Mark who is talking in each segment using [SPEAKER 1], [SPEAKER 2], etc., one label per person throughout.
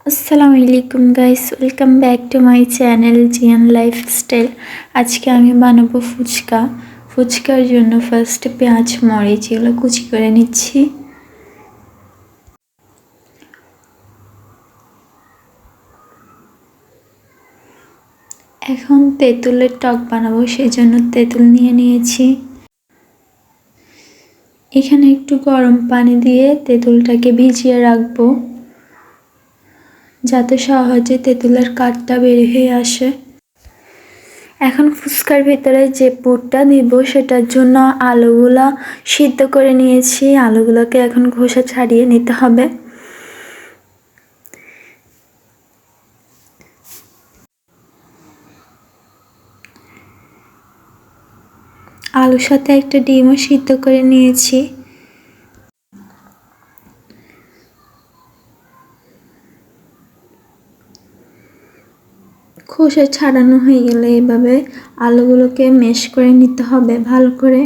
[SPEAKER 1] আসসালামু আলাইকুম guys, welcome back to my channel জিয়ান লাইফস্টাইল। আজকে আমি বানাবো ফুচকা। ফুচকার জন্য ফার্স্টে পেঁয়াজ মরিচ এগুলো কুচি করে নিচ্ছি। এখন তেঁতুলের টক বানাবো, সেই জন্য তেঁতুল নিয়ে নিয়েছি। এখানে একটু গরম পানি দিয়ে তেঁতুলটাকে ভিজিয়ে রাখবো, যাতে সহজে তেঁতুলের কাঠটা বের হয়ে আসে। এখন ফুচকার ভিতরে যে পুরটা দিব সেটার জন্য আলুগুলা সিদ্ধ করে নিয়েছি। আলুগুলোকে এখন খোসা ছাড়িয়ে নিতে হবে। আলুর সাথে একটা ডিমও সিদ্ধ করে নিয়েছি। খোসা ছাড়ানো হয়ে গেলে এভাবে আলুগুলোকে ম্যাশ করে নিতে হবে ভালো করে।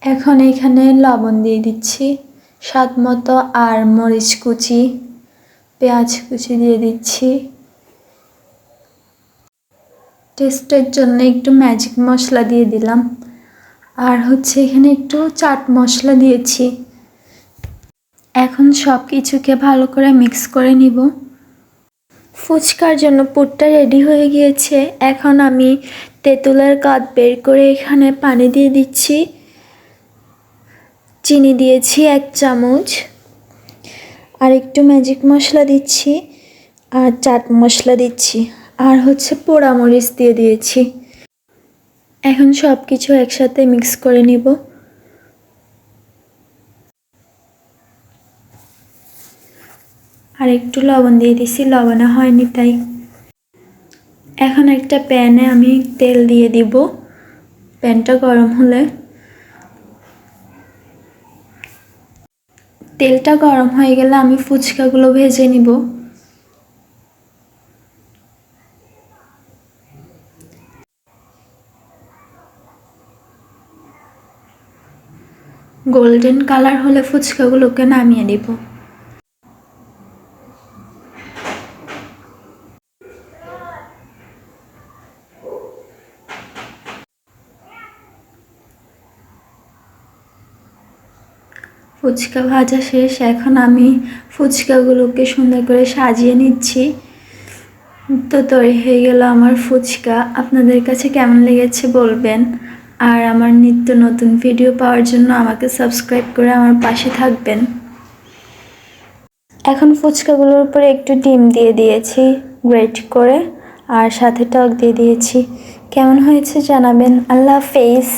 [SPEAKER 1] এখন এখানে লবণ দিয়ে দিচ্ছি স্বাদ মতো, আর মরিচ কুচি, পেঁয়াজ কুচি দিয়ে দিচ্ছি। টেস্টের জন্য একটু ম্যাজিক মশলা দিয়ে দিলাম, আর এখানে একটু চাট মশলা দিয়েছি। এখন সব কিছুকে ভালো করে মিক্স করে নিব। ফুচকার জন্য পুরটা রেডি হয়ে গিয়েছে। এখন আমি তেঁতুলের কাঠ বের করে এখানে পানি দিয়ে দিচ্ছি। চিনি দিয়েছি 1 চামচ, আর একটু ম্যাজিক মশলা দিচ্ছি, আর চাট মশলা দিচ্ছি, আর পোড়া মরিচ দিয়ে দিয়েছি। এখন সব কিছু একসাথে মিক্স করে নিব। আর একটু লবণ দিয়ে দিছি, লবণে হয়নি তাই। এখন একটা প্যানে আমি তেল দিয়ে দিব। প্যানটা গরম হলে তেলটা গরম হয়ে গেলে আমি ফুচকাগুলো ভেজে নিব। গোল্ডেন কালার হলে ফুচকাগুলোকে নামিয়ে নিব। ফুচকা ভাজা শেষ। এখন আমি ফুচকাগুলোকে সুন্দর করে সাজিয়ে নিচ্ছি। তো তৈরি হয়ে গেল আমার ফুচকা। আপনাদের কাছে কেমন লেগেছে বলবেন, আর আমার নিত্য নতুন ভিডিও পাওয়ার জন্য আমাকে সাবস্ক্রাইব করে আমার পাশে থাকবেন। এখন ফুচকাগুলোর উপরে একটু ডিম দিয়ে দিয়েছি গ্রেট করে, আর সাথে টক দিয়ে দিয়েছি। কেমন হয়েছে জানাবেন। আল্লাহ হাফেজ।